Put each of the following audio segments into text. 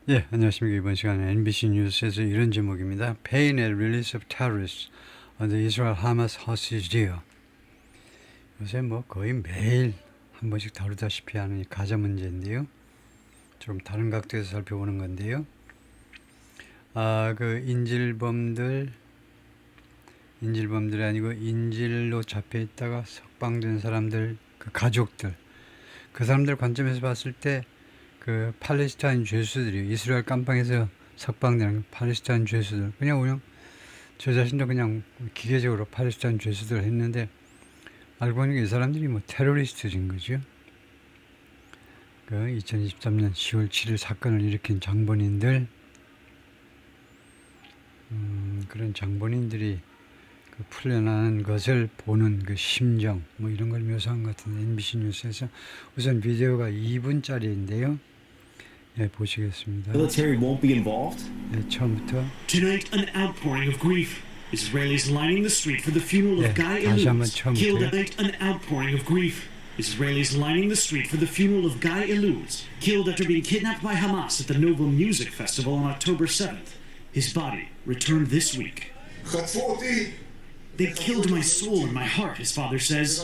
예, 안녕하십니까. 이번 시간에 NBC 뉴스에서 이런 제목입니다. Pain at release of terrorists on the Israel-Hamas hostage deal. 요새 뭐 거의 매일 한 번씩 다루다시피 하는 이 가자 문제인데요. 좀 다른 각도에서 살펴보는 건데요. 그 인질범들이 아니고 인질로 잡혀 있다가 석방된 사람들, 그 가족들, 그 사람들 관점에서 봤을 때 그 팔레스타인 죄수들이 이스라엘 깜빵에서 석방되는 팔레스타인 죄수들 그냥 저 자신도 그냥 기계적으로 팔레스타인 죄수들 했는데 알고 보니까 이 사람들이 뭐 테러리스트인 거죠. 그 2023년 10월 7일 사건을 일으킨 장본인들, 그런 장본인들이 그 풀려나는 것을 보는 그 심정 뭐 이런 걸 묘사한 것 같은데 NBC 뉴스에서 우선 비디오가 2분짜리인데요. 예, 보시겠습니다. Military won't be involved? 예, 처음부터. Tonight, an outpouring of grief. Israelis lining the street for the funeral of Guy 다시 한번 Eluz. Killed 처음부터요. tonight, an outpouring of grief. Israelis lining the street for the funeral of Guy Eluz, killed after being kidnapped by Hamas at the Nova Music Festival on October 7th. His body returned this week. They killed my soul and my heart, his father says.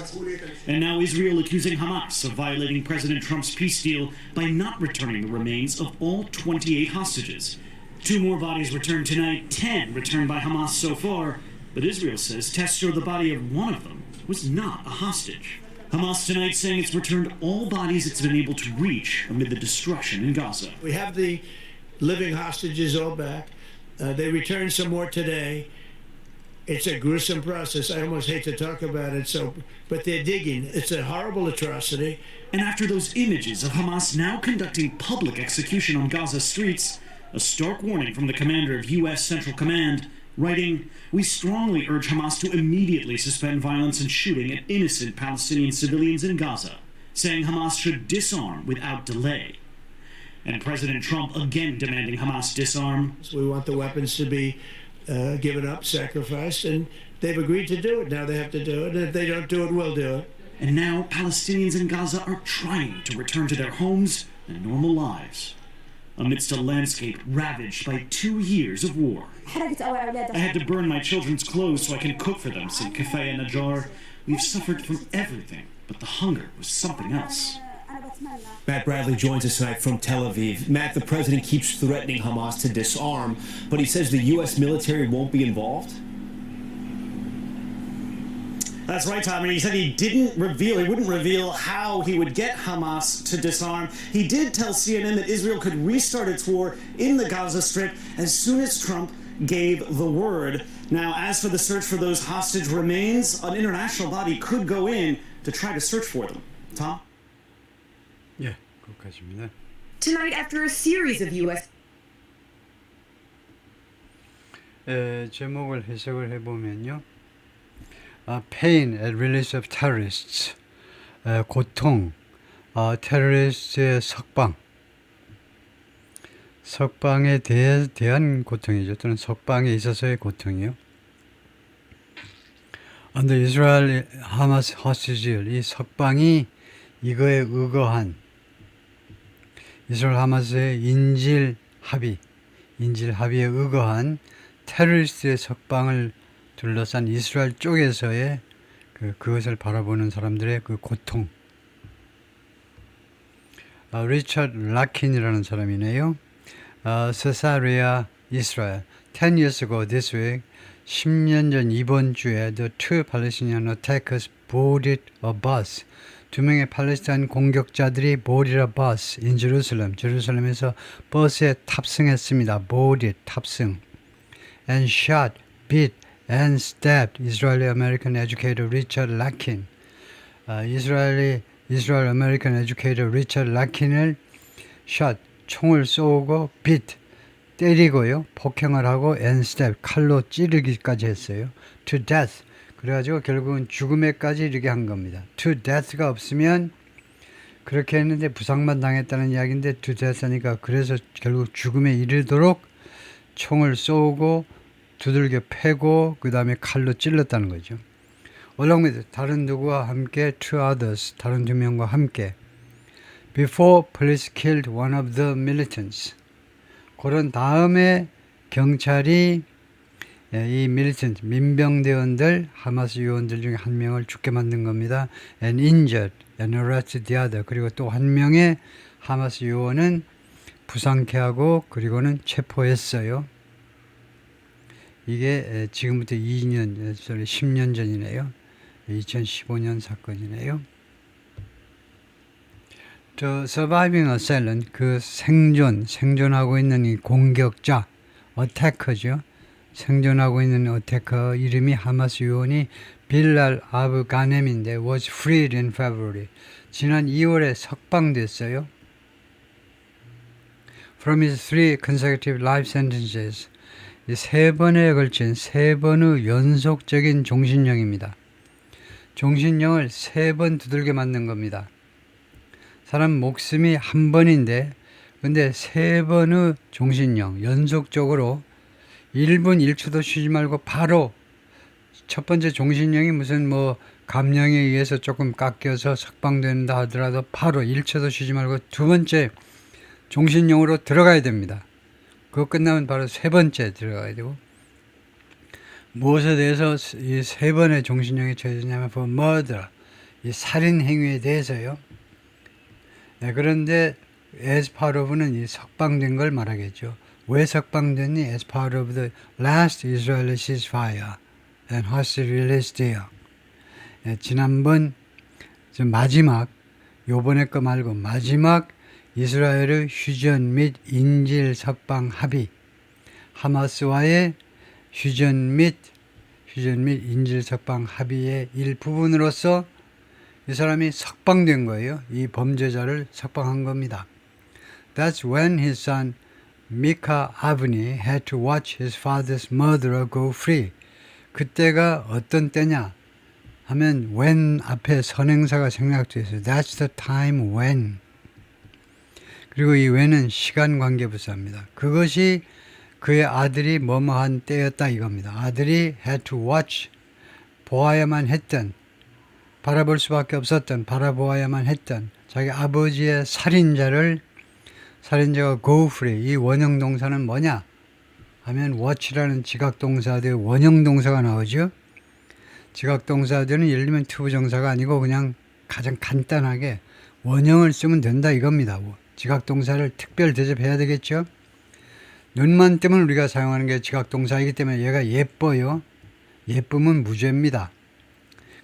And now Israel accusing Hamas of violating President Trump's peace deal by not returning the remains of all 28 hostages. 2 more bodies returned tonight, 10 returned by Hamas so far, but Israel says tests show the body of one of them was not a hostage. Hamas tonight saying it's returned all bodies it's been able to reach amid the destruction in Gaza. We have the living hostages all back. They returned some more today. It's a gruesome process. I almost hate to talk about it. But they're digging. It's a horrible atrocity. And after those images of Hamas now conducting public execution on Gaza streets, a stark warning from the commander of U.S. Central Command, writing, "We strongly urge Hamas to immediately suspend violence and shooting at innocent Palestinian civilians in Gaza," saying Hamas should disarm without delay. And President Trump again demanding Hamas disarm. We want the weapons to be given up, sacrificed, and they've agreed to do it. Now they have to do it. And if they don't do it, we'll do it. And now Palestinians in Gaza are trying to return to their homes and normal lives amidst a landscape ravaged by 2 years of war. I had to burn my children's clothes so I can cook for them, said Kafaya Najjar. We've suffered from everything, but the hunger was something else. Matt Bradley joins us tonight from Tel Aviv. Matt, the president keeps threatening Hamas to disarm, but he says the U.S. military won't be involved? That's right, Tom. And he said he wouldn't reveal how he would get Hamas to disarm. He did tell CNN that Israel could restart its war in the Gaza Strip as soon as Trump gave the word. Now, as for the search for those hostage remains, an international body could go in to try to search for them. Tom? 예, 거기까지입니다. Tonight, after a series of U.S. 제목을 해석을 해보면요. Pain at release of terrorists. 고통, 테러리스트의 석방에 대한 고통이죠. 또는 석방에 있어서의 고통이요. Under Israel Hamas hostage deal, 이 석방이 이거에 의거한 이스라엘 하마스의 인질 합의에 의거한 테러리스트의 석방을 둘러싼 이스라엘 쪽에서의 그것을 바라보는 사람들의 그 고통. 리처드 라킨이라는 사람이네요. 세사리아, 이스라엘. 10 years ago this week, 10년 전 이번 주에 the two Palestinian attackers boarded a bus. 2명의 팔레스타인 공격자들이 boarded a bus in Jerusalem. 제루살렘에서 버스에 탑승했습니다. boarded, 탑승. And shot, beat, and stabbed Israeli American educator Richard Lakin. Israel American educator Richard Lakin을 shot, 총을 쏘고 beat, 때리고요. 폭행을 하고 and stab, 칼로 찌르기까지 했어요. to death. 그래가지고 결국은 죽음에까지 이르게 한 겁니다. to death가 없으면 그렇게 했는데 부상만 당했다는 이야기인데 to death 하니까 그래서 결국 죽음에 이르도록 총을 쏘고 두들겨 패고 그 다음에 칼로 찔렀다는 거죠. along with 다른 누구와 함께 two others 다른 2명과 함께 before police killed one of the militants 그런 다음에 경찰이 이 밀리턴트 민병대원들 하마스 요원들 중에 한 명을 죽게 만든 겁니다. And injured and arrested the other. 그리고 또 한 명의 하마스 요원은 부상케 하고 그리고는 체포했어요. 이게 지금부터 10년 전이네요. 2015년 사건이네요. Surviving a cell은 그 생존하고 있는 이 공격자, 어태커죠. 생존하고 있는 어태커 이름이 하마스 요원이 빌랄 아브 가넴인데 was freed in February. 지난 2월에 석방됐어요. From his 3 consecutive life sentences. 이 3번에 걸친 3번의 연속적인 종신형입니다. 종신형을 3번 두들겨 맞는 겁니다. 사람 목숨이 한 번인데 근데 3번의 종신형 연속적으로 1분 1초도 쉬지 말고 바로 첫 번째 종신형이 무슨 뭐 감량에 의해서 조금 깎여서 석방된다 하더라도 바로 1초도 쉬지 말고 두 번째 종신형으로 들어가야 됩니다. 그거 끝나면 바로 세 번째 들어가야 되고 무엇에 대해서 이 3번의 종신형에 처해졌냐면 for murder, 이 살인 행위에 대해서요. 네, 그런데 as part of는 이 석방된 걸 말하겠죠. 왜 석방됐니? As part of the last Israeli ceasefire and hostage release deal. 네, 지난번 마지막 요번에 거 말고 마지막 이스라엘의 휴전 및 인질 석방 합의, 하마스와의 휴전 및 인질 석방 합의의 일부분으로서 이 사람이 석방된 거예요. 이 범죄자를 석방한 겁니다. That's when his son Mika Avni had to watch his father's murderer go free. 그때가 어떤 때냐 하면 when 앞에 선행사가 생략되어 있어요. That's the time when. 그리고 이 when은 시간 관계 부사입니다. 그것이 그의 아들이 뭐뭐한 때였다 이겁니다. 아들이 had to watch, 보아야만 했던, 바라볼 수밖에 없었던, 바라보아야만 했던 자기 아버지의 살인자가 go free. 이 원형 동사는 뭐냐 하면 watch라는 지각동사들의 원형 동사가 나오죠. 지각동사들은 예를 들면 투부정사가 아니고 그냥 가장 간단하게 원형을 쓰면 된다 이겁니다. 지각동사를 특별 대접해야 되겠죠. 눈만 뜨면 우리가 사용하는 게 지각동사이기 때문에 얘가 예뻐요. 예쁨은 무죄입니다.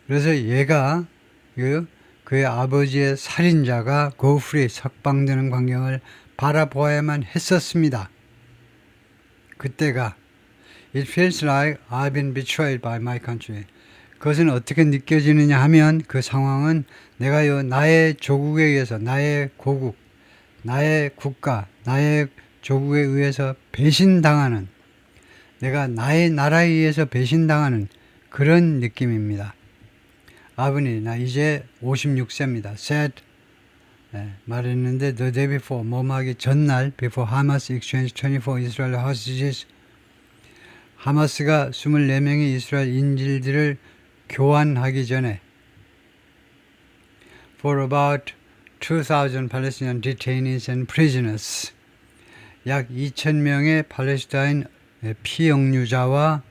그래서 얘가 그의 아버지의 살인자가 go free, 석방되는 광경을 바라보아야만 했었습니다. 그때가 It feels like I've been betrayed by my country. 그것은 어떻게 느껴지느냐 하면 그 상황은 내가 나의 조국에 의해서, 나의 고국, 나의 국가, 나의 조국에 의해서 배신당하는, 내가 나의 나라에 의해서 배신당하는 그런 느낌입니다. 아버님, 나 이제 56세입니다. said, 말했는데 the day before, 뭐하기 전날 before Hamas exchanged 24 Israeli hostages, 하마스가 24명의 이스라엘 인질들을 교환하기 전에 for about 2,000 Palestinian detainees and prisoners, 약 2,000명의 팔레스타인 피영유자와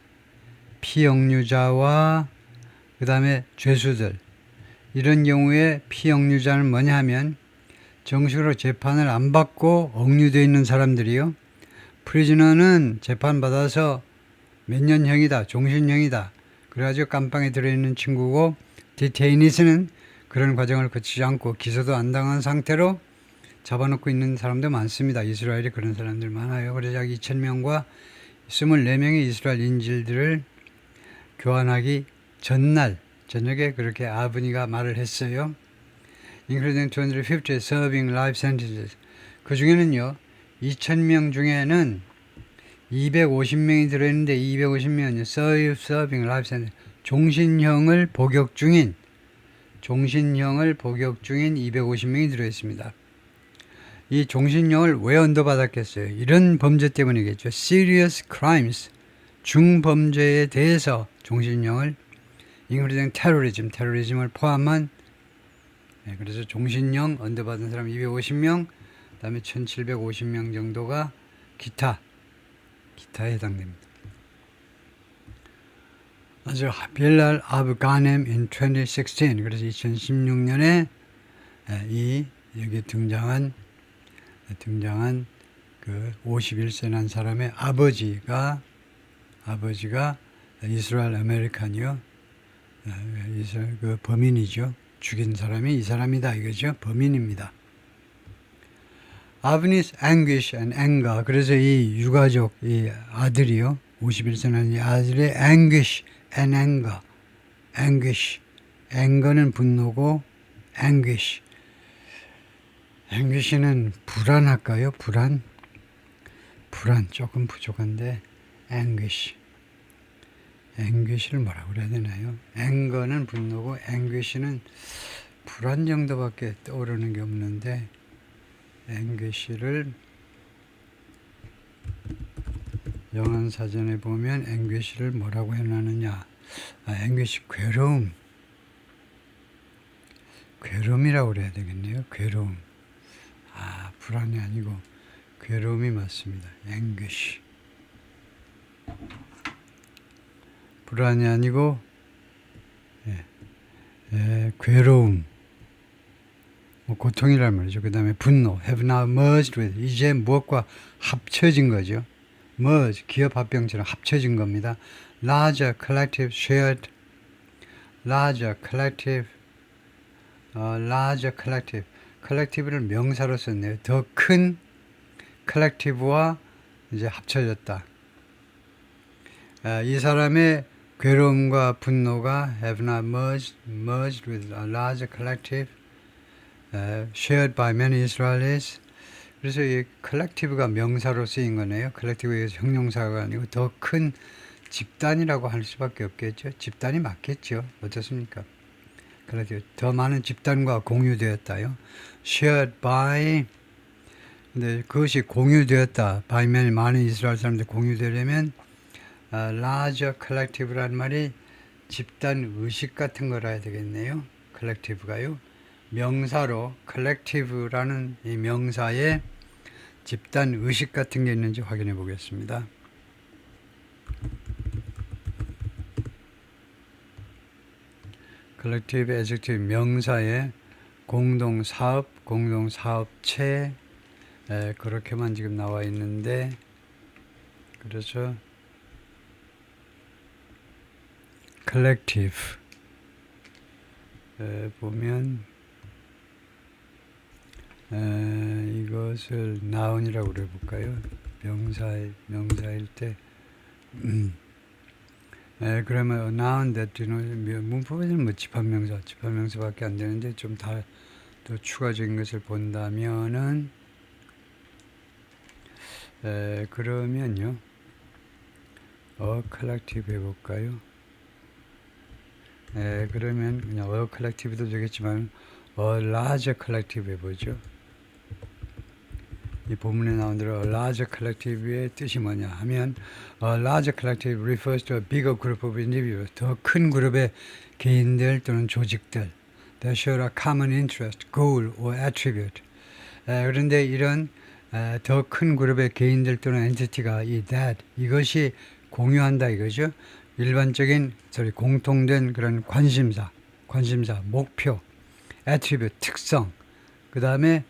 그 다음에 죄수들, 이런 경우에 피영유자는 뭐냐 하면 정식으로 재판을 안 받고 억류되어 있는 사람들이요. 프리즈너는 재판받아서 몇 년형이다, 종신형이다, 그래가지고 깜빵에 들어있는 친구고, 디테이니스는 그런 과정을 거치지 않고 기소도 안 당한 상태로 잡아놓고 있는 사람도 많습니다. 이스라엘이 그런 사람들 많아요. 그래서 약 2,000명과 24명의 이스라엘 인질들을 교환하기 전날 저녁에 그렇게 아버니가 말을 했어요. Including 250 serving life sentences. 그 중에는요, 2,000명 중에는 250명이 들어있는데 250명은 serving life sentence, 종신형을 복역 중인 250명이 들어있습니다. 이 종신형을 왜 언도받았겠어요? 이런 범죄 때문이겠죠. Serious crimes, 중범죄에 대해서 종신형을, including terrorism, 테러리즘을 포함한, 그래서 종신형 언도받은 사람 250명, 그 다음에 1,750명 정도가 기타에 해당됩니다. Also Bilal Abu Ghanem in 2016. 그래서 2016년에 이 여기 등장한 그 51세 난 사람의 아버지가 이스라엘 아메리칸이요. 이스라엘 그 범인이죠. 죽인 사람이 이 사람이다 이거죠. 범인입니다. Avni's anguish and anger. 그래서 이 유가족 이 아들이요. 51세 난 이 아들의 anguish and anger. anguish. anger는 분노고 anguish. anguish는 불안할까요? 불안 조금 부족한데 anguish. anguish를 뭐라고 그래야 되나요? anger는 분노고 anguish는 불안 정도밖에 떠오르는 게 없는데 anguish를 영어사전에 보면 anguish를 뭐라고 해놨느냐? anguish 괴로움이라고 그래야 되겠네요. 괴로움. 불안이 아니고 괴로움이 맞습니다. anguish. 불안이 아니고 괴로움. 고통이란 말이죠. 그 다음에 분노. have now merged with. 이제 무엇과 합쳐진 거죠. merge. 기업 합병처럼 합쳐진 겁니다. larger collective shared. larger collective. larger collective. collective를 명사로 썼네요. 더 큰 collective와 이제 합쳐졌다. 이 사람의 괴로움과 분노가 have not merged with a larger collective shared by many Israelis. 그래서 이 collective가 명사로 쓰인 거네요. collective에서 형용사가 아니고 더 큰 집단이라고 할 수밖에 없겠죠. 집단이 맞겠죠. 어떻습니까? collective 더 많은 집단과 공유되었다요. shared by. 근데 그것이 공유되었다. by many 많은 이스라엘 사람들 공유되려면 larger collective란 말이 집단 의식 같은 거라 해야 되겠네요. collective가요. 명사로 collective라는 이 명사에 집단 의식 같은 게 있는지 확인해 보겠습니다. collective adjective 명사에 공동사업, 공동사업체 그렇게만 지금 나와 있는데 그래서 collective 보면 이것을 noun이라고 그래 볼까요? 명사일 때 그러면 noun that 문법에는 뭐 집합명사밖에 안 되는데 좀 더 추가적인 것을 본다면은 그러면요 collective 해볼까요? 그러면 그냥 collective도 되겠지만 larger collective 해보죠. 이 본문에 나온 대로 larger collective의 뜻이 뭐냐 하면 larger collective refers to a bigger group of individuals. 더 큰 그룹의 개인들 또는 조직들. that share a common interest, goal or attribute. 그런데 이런 더 큰 그룹의 개인들 또는 엔티티가 이것이 공유한다 이거죠. 일반적인 공통된 그런 관심사, 목표, attribute, 특성. 그 다음에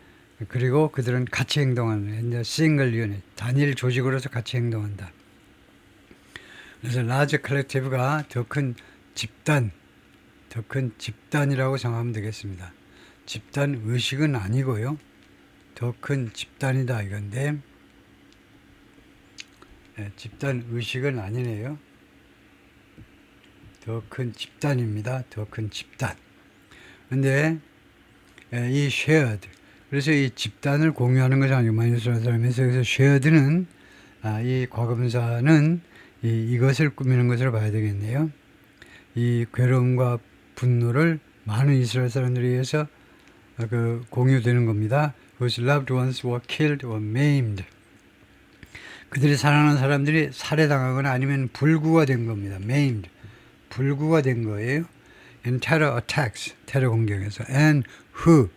그리고 그들은 같이 행동하는 single unit, 단일 조직으로서 같이 행동한다. 그래서 large collective가 더 큰 집단이라고 생각하면 되겠습니다. 집단 의식은 아니고요. 더 큰 집단이다 이건데 집단 의식은 아니네요. 더 큰 집단입니다. 더 큰 집단. 근데 이 shared 그래서 이 집단을 공유하는 것이 아니고 마이너스라는 사람에서 그래서 shared는 이 과거분사는 이것을 꾸미는 것으로 봐야 되겠네요. 이 괴로움과 분노를 많은 이스라엘 사람들에 의해서 공유되는 겁니다. 그것이 loved ones were killed or maimed. 그들이 사랑하는 사람들이 살해당하거나 아니면 불구가 된 겁니다. maimed. 불구가 된 거예요. in terror attacks. 테러 공격에서. and who.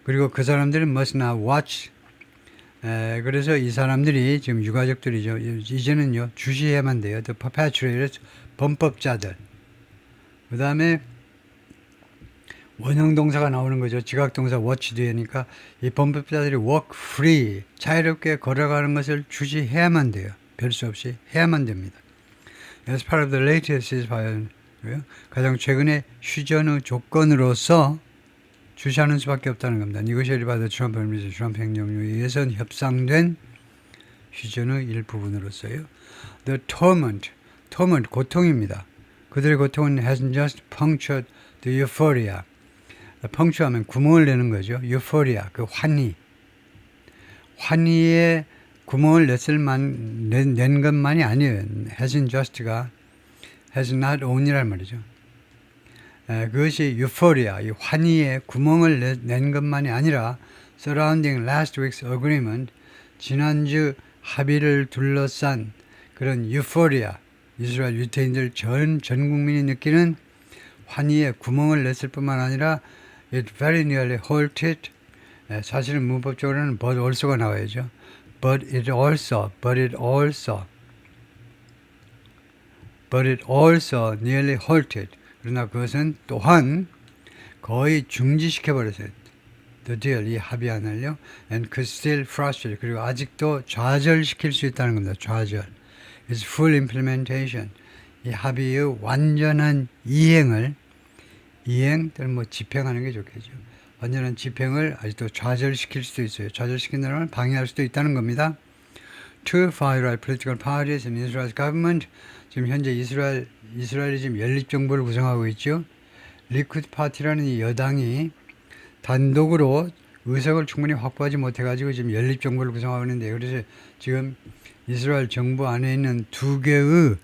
그리고 그 사람들은 must now watch 그래서 이 사람들이 지금 유가족들이죠. 이제는요 주시해야만 돼요. The perpetrators, 범법자들. 그 다음에 원형 동사가 나오는 거죠. 지각 동사 watch 뒤에니까 이 범법자들이 walk free, 자유롭게 걸어가는 것을 주시해야만 돼요. 별 수 없이 해야만 됩니다. As part of the latest ceasefire, 가장 최근의 휴전의 조건으로서 주시하는 수밖에 없다는 겁니다. Negotiated by the Trump administration, 트럼프 행정부에 의해서 협상된 휴전의 일부분으로서요. The torment, 고통입니다. 그들의 고통은 hasn't just punctured the euphoria. 펑추하면 구멍을 내는 거죠. euphoria, 그 환희에 구멍을 낸 것만이 아니에요. hasn't just가 has not on이란 말이죠. 그것이 euphoria, 이 환희에 구멍을 낸 것만이 아니라 surrounding last week's agreement, 지난주 합의를 둘러싼 그런 euphoria, 이스라엘 유태인들 전 국민이 느끼는 환희에 구멍을 냈을 뿐만 아니라 it very nearly halted, 사실은 문법적으로는 but also가 나와야죠. but it also nearly halted. 그러나 그것은 또한 거의 중지시켜버렸어요. The deal, 이 합의안을요. And could still frustrate. 그리고 아직도 좌절시킬 수 있다는 겁니다. 좌절. It's full implementation. 이 합의의 완전한 이행을 뭐 집행하는 게 좋겠죠. 완전한 집행을 아직도 좌절시킬 수도 있어요. 좌절시킨다는 건 방해할 수도 있다는 겁니다. Two far-right political parties in Israel's government. 지금 현재 이스라엘이 지금 연립정부를 구성하고 있죠. 리쿠드 파티라는 이 여당이 단독으로 의석을 충분히 확보하지 못해가지고 지금 연립정부를 구성하고 있는데, 그래서 지금 이스라엘 정부 안에 있는 두 개의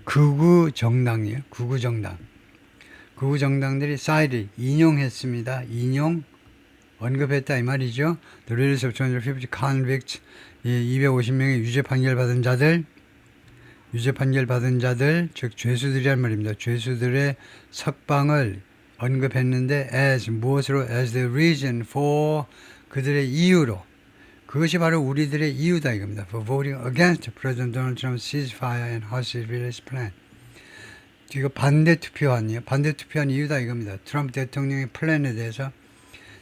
극우 정당이에요. 극우 정당들이 사이드 인용했습니다. 언급했다 이 말이죠. The release of 250 convicts, 250명의 유죄 판결 받은 자들, 즉 죄수들이란 말입니다. 죄수들의 석방을 언급했는데 무엇으로? as the reason for, 그들의 이유로. 그것이 바로 우리들의 이유다 이겁니다. For voting against President Donald Trump's ceasefire and hostage release plan. 이거 반대 투표한 이유다 이겁니다. 트럼프 대통령의 플랜에 대해서.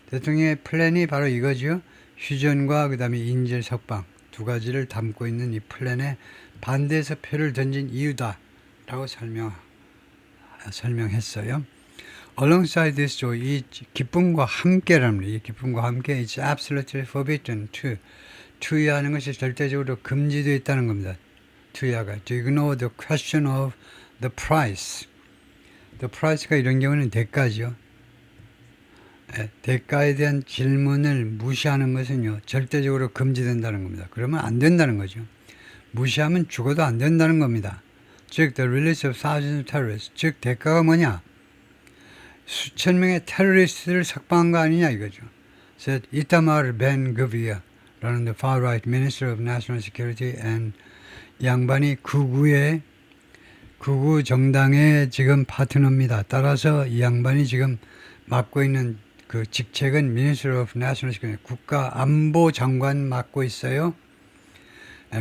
대통령의 플랜이 바로 이거죠. 휴전과 그 다음에 인질 석방 두 가지를 담고 있는 이 플랜에 반대해서 표를 던진 이유다 라고 설명했어요. Alongside this joy, 이 기쁨과 함께라는 이 기쁨과 함께 it's absolutely forbidden to 투여하는 것이 절대적으로 금지되어 있다는 겁니다. 투여가 to ignore the question of the price. The price가 이런 경우는 대가죠. 대가에 대한 질문을 무시하는 것은요 절대적으로 금지된다는 겁니다. 그러면 안 된다는 거죠. 무시하면 죽어도 안 된다는 겁니다. 즉 the release of thousands of terrorists, 즉 대가가 뭐냐? 수천 명의 테러리스트를 석방한 거 아니냐 이거죠. said Itamar Ben-Gvir라는 the far-right Minister of National Security and 양반이 극우 정당의 지금 파트너입니다. 따라서 이 양반이 지금 맡고 있는 그 직책은 Minister of National Security, 국가안보장관 맡고 있어요.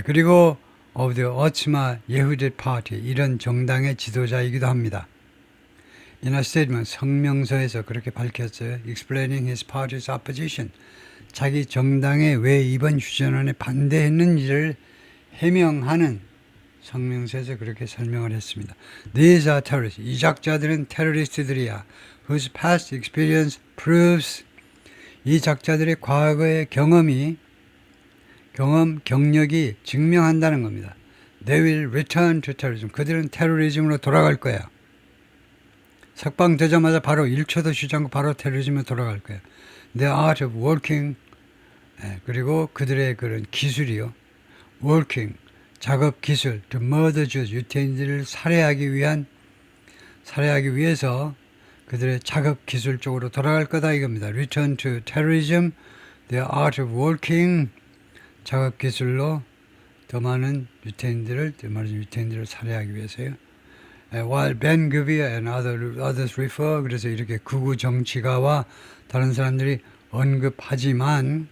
그리고 of the Otzma Yehudit Party, 이런 정당의 지도자이기도 합니다. In a statement, 성명서에서 그렇게 밝혔어요. Explaining his party's opposition, 자기 정당에 왜 이번 휴전안에 반대했는지를 해명하는 성명서에서 그렇게 설명을 했습니다. These are terrorists. 이 작자들은 테러리스트들이야. Whose past experience proves, 이 작자들의 과거의 경력이 증명한다는 겁니다. They will return to terrorism. 그들은 테러리즘으로 돌아갈 거야. 석방되자마자 바로 1초도 쉬지 않고 바로 테러리즘으로 돌아갈 거야. The art of working, 그리고 그들의 그런 기술이요. working, 작업 기술, to murder Jews, 유태인들을 살해하기 위해서 그들의 작업 기술 쪽으로 돌아갈 거다 이겁니다. Return to terrorism, the art of working, 작업 기술로 더 많은 유태인들을 살해하기 위해서요. While Ben-Gvir and others refer, 그래서 이렇게 극우 정치가와 다른 사람들이 언급하지만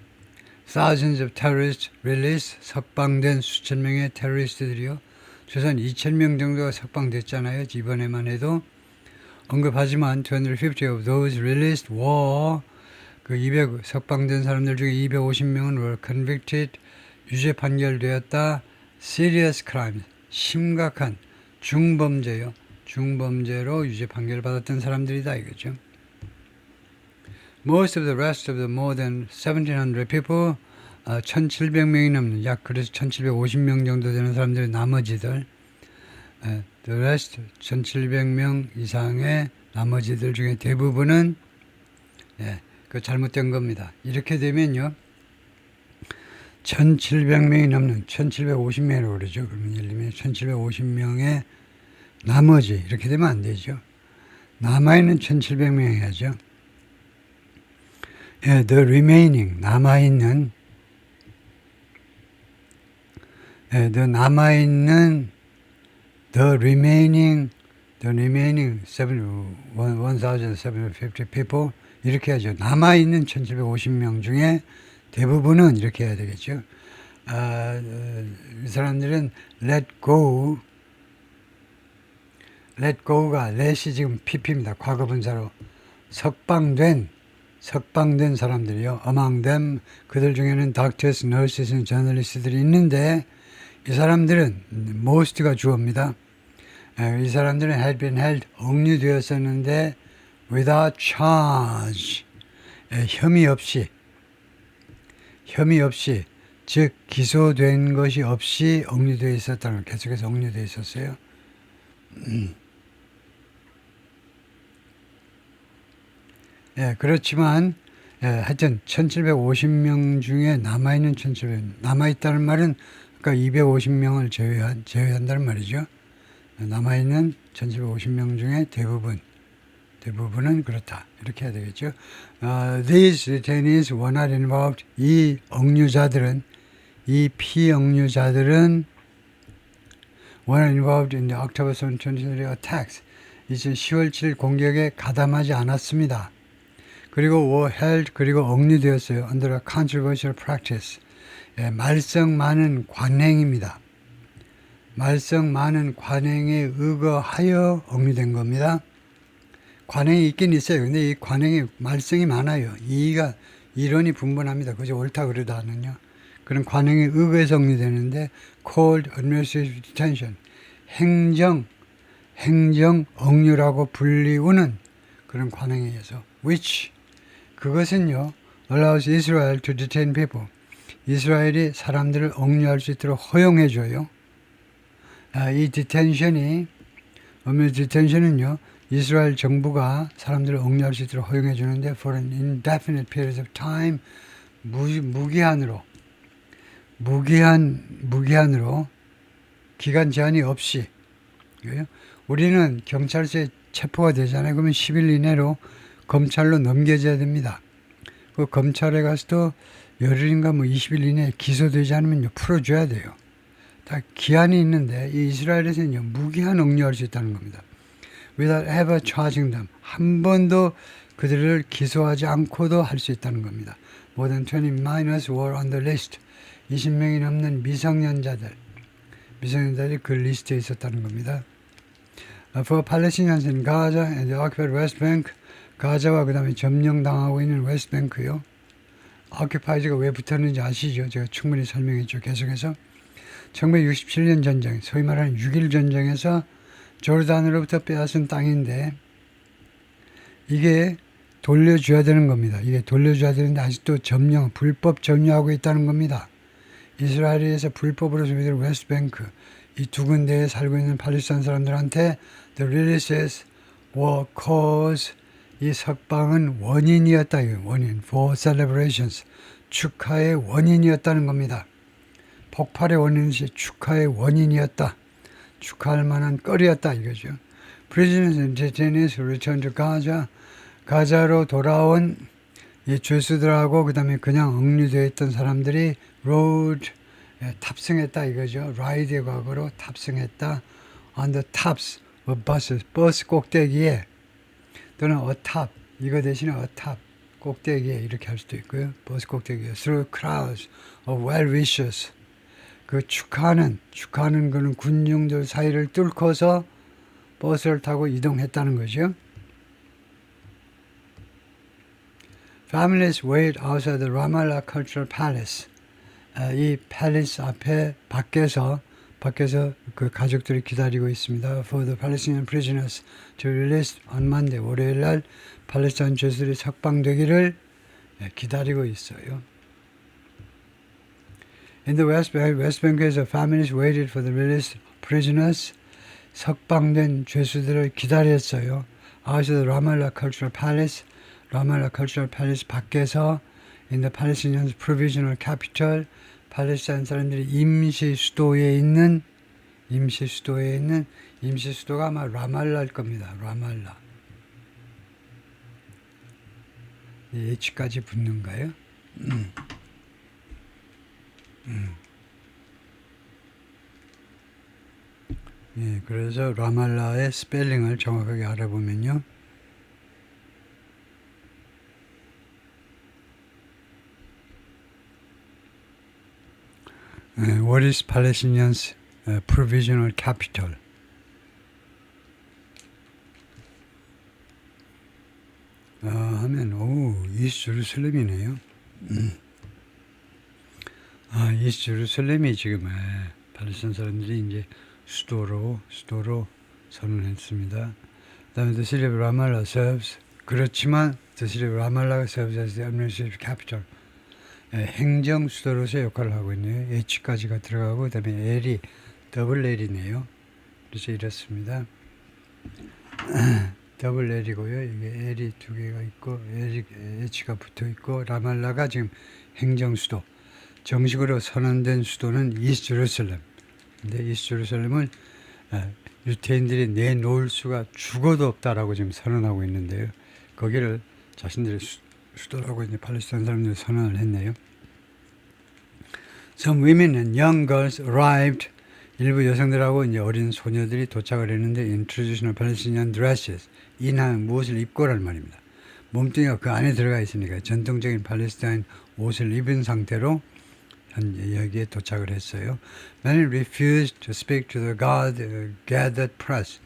thousands of terrorists released. 석방된 수천 명의 테러리스트들이요. 최소한 2,000명 정도가 석방됐잖아요. 이번에만 해도. 언급하지만 250 of those released were 그 200 석방된 사람들 중에 250명은 were convicted 유죄 판결되었다. serious crimes 심각한 중범죄요. 중범죄로 유죄 판결을 받았던 사람들이다 이거죠. Most of the rest of the more than 1,700 people 1,700명이 넘는 약 그래서 1,750명 정도 되는 사람들의 나머지들 the rest 1,700명 이상의 나머지들 중에 대부분은 그 잘못된 겁니다. 이렇게 되면요. 1,700명이 넘는 1,750명이라고 그러죠. 그러면 예를 들면 1,750명의 나머지 이렇게 되면 안 되죠. 남아있는 1,700명 해야죠. the remaining 남아있는 the remaining 1,750 people 이렇게 하죠. 남아있는 1,750명 중에 대부분은 이렇게 해야 되겠죠. 이 사람들은 let go가 let이 지금 pp입니다. 과거분사로 석방된 사람들이요. among them 그들 중에는 doctors, nurses, journalist들이 있는데 이 사람들은 most가 주어입니다. 이 사람들은 had been held 억류되었었는데 without charge 혐의 없이 즉 기소된 것이 없이 억류되어 있었다는 계속해서 억류되어 있었어요. 그렇지만 하여튼 1,750명 중에 남아있는 1,700명 남아있다는 말은 그러니까 250명을 제외한다는 말이죠. 남아있는 1,750명 중에 대부분은 그렇다. 이렇게 해야 되겠죠. These detainees were not involved. 이 피억류자들은 were not involved in the October 7, 2023 attacks. 10월 7일 공격에 가담하지 않았습니다. 그리고 were held 그리고 억류되었어요. under a controversial practice. 말썽 많은 관행입니다. 말썽 많은 관행에 의거하여 억류된 겁니다. 관행이 있긴 있어요. 근데 이 관행에 말썽이 많아요. 이론이 분분합니다. 그저 옳다 그러다는요. 그런 관행에 의거해서 억류되는데 called administrative detention. 행정 억류라고 불리우는 그런 관행에 의해서 which 그것은요 allows Israel to detain people. 이스라엘이 사람들을 억류할 수 있도록 허용해 줘요. 이 디텐션은요 이스라엘 정부가 사람들을 억류할 수 있도록 허용해 주는데 for an indefinite period of time 무기한으로 기간 제한이 없이 우리는 경찰서에 체포가 되잖아요. 그러면 10일 이내로 검찰로 넘겨져야 됩니다. 그 검찰에 가서도 열흘인가 20일 이내에 기소되지 않으면 풀어줘야 돼요. 다 기한이 있는데 이 이스라엘에서는요 무기한 억류할 수 있다는 겁니다. Without ever charging them. 한 번도 그들을 기소하지 않고도 할 수 있다는 겁니다. More than 20 minors were on the list. 20명이 넘는 미성년자들이 그 리스트에 있었다는 겁니다. For Palestinians in Gaza and the occupied West Bank, 가자와 그 다음에 점령당하고 있는 웨스트뱅크요. occupied가 왜 붙었는지 아시죠? 제가 충분히 설명했죠. 계속해서 1967년 전쟁, 소위 말하는 6.1 전쟁에서 조르단으로부터 빼앗은 땅인데 이게 돌려줘야 되는 겁니다. 이게 돌려줘야 되는데 아직도 불법 점령하고 있다는 겁니다. 이스라엘에서 불법으로 소비되는 웨스트뱅크 이 두 군데에 살고 있는 팔레스타인 사람들한테 the releases were cause 이 석방은 원인이었다. 원인 for celebrations 축하의 원인이었다는 겁니다. 폭발의 원인이 축하의 원인이었다. 축하할 만한 거리였다 이거죠. Prisoners and detainees who returned to Gaza 가자로 돌아온 이 죄수들하고 그 다음에 그냥 억류되어 있던 사람들이 rode 탑승했다 이거죠. ride의 과거로 탑승했다. on the tops of buses 버스 꼭대기에 또는 atop 이거 대신에 atop 꼭대기에 이렇게 할 수도 있고요. 버스 꼭대기에 through crowds of well-wishers. 그 축하하는 거는 군중들 사이를 뚫고서 버스를 타고 이동했다는 거죠. Families wait outside the Ramallah Cultural Palace. 이 팰리스 앞에 밖에서 그 가족들이 기다리고 있습니다. For the Palestinian prisoners to release on Monday. 월요일 날 팔레스타인 죄수들이 석방되기를 기다리고 있어요. In the West Bank에서 families waited for the released prisoners. 석방된 죄수들을 기다렸어요. Outside the Ramallah Cultural Palace. Ramallah Cultural Palace 밖에서 in the Palestinian provisional capital. 팔레스타인 사람들이 임시 수도가 아마 라말라일 겁니다. 라말라. H까지 붙는가요? 예, 그래서 라말라의 스펠링을 정확하게 알아보면요. What is Palestinians provisional capital? 하면 이스트 제루살렘이네요. 이스트 제루살렘이 지금 팔레스타인 사람들이 이제 수도로 선언했습니다. 그다음에 the city of Ramallah serves. 그렇지만 the city of Ramallah serves as the administrative capital. 행정 수도로서 역할을 하고 있네요. H까지가 들어가고 그다음에 L이 더블 L이네요. 그래서 이렇습니다. 더블 L이고요. 이게 L이 두 개가 있고 H가 붙어 있고 라말라가 지금 행정 수도. 정식으로 선언된 수도는 이스트 제루살렘. 근데 이스트 제루살렘을 유태인들이 내놓을 수가 죽어도 없다라고 지금 선언하고 있는데요. 거기를 자신들의 수도라고 이제 팔레스타인 사람들이 선언을 했네요. Some women and young girls arrived. 일부 여성들하고 이제 어린 소녀들이 도착을 했는데 in traditional Palestinian dresses. 이는 무엇을 입고란 말입니다. 몸뚱이가 그 안에 들어가 있으니까 전통적인 팔레스타인 옷을 입은 상태로 여기에 도착을 했어요. Many refused to speak to the gathered press.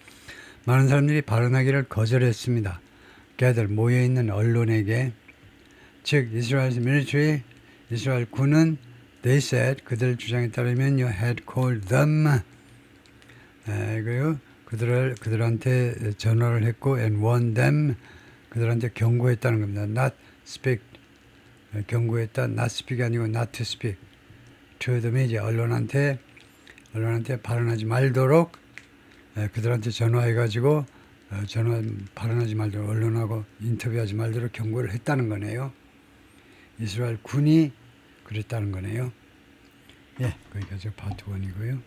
많은 사람들이 발언하기를 거절했습니다. gather 모여있는 언론에게. 즉 Israel's military, 이스라엘 군은 they said 그들 주장에 따르면 you had called them. 그리고 그들한테 전화를 했고 and warned them. 그들한테 경고했다는 겁니다. Not speak. 경고했다. Not speak 아니고 not to speak. to them 이제 언론한테 발언하지 말도록 그들한테 전화해가지고 발언하지 말도록 언론하고 인터뷰하지 말도록 경고를 했다는 거네요. 이스라엘 군이 그랬다는 거네요. 예, 거기까지 파트 1이고요.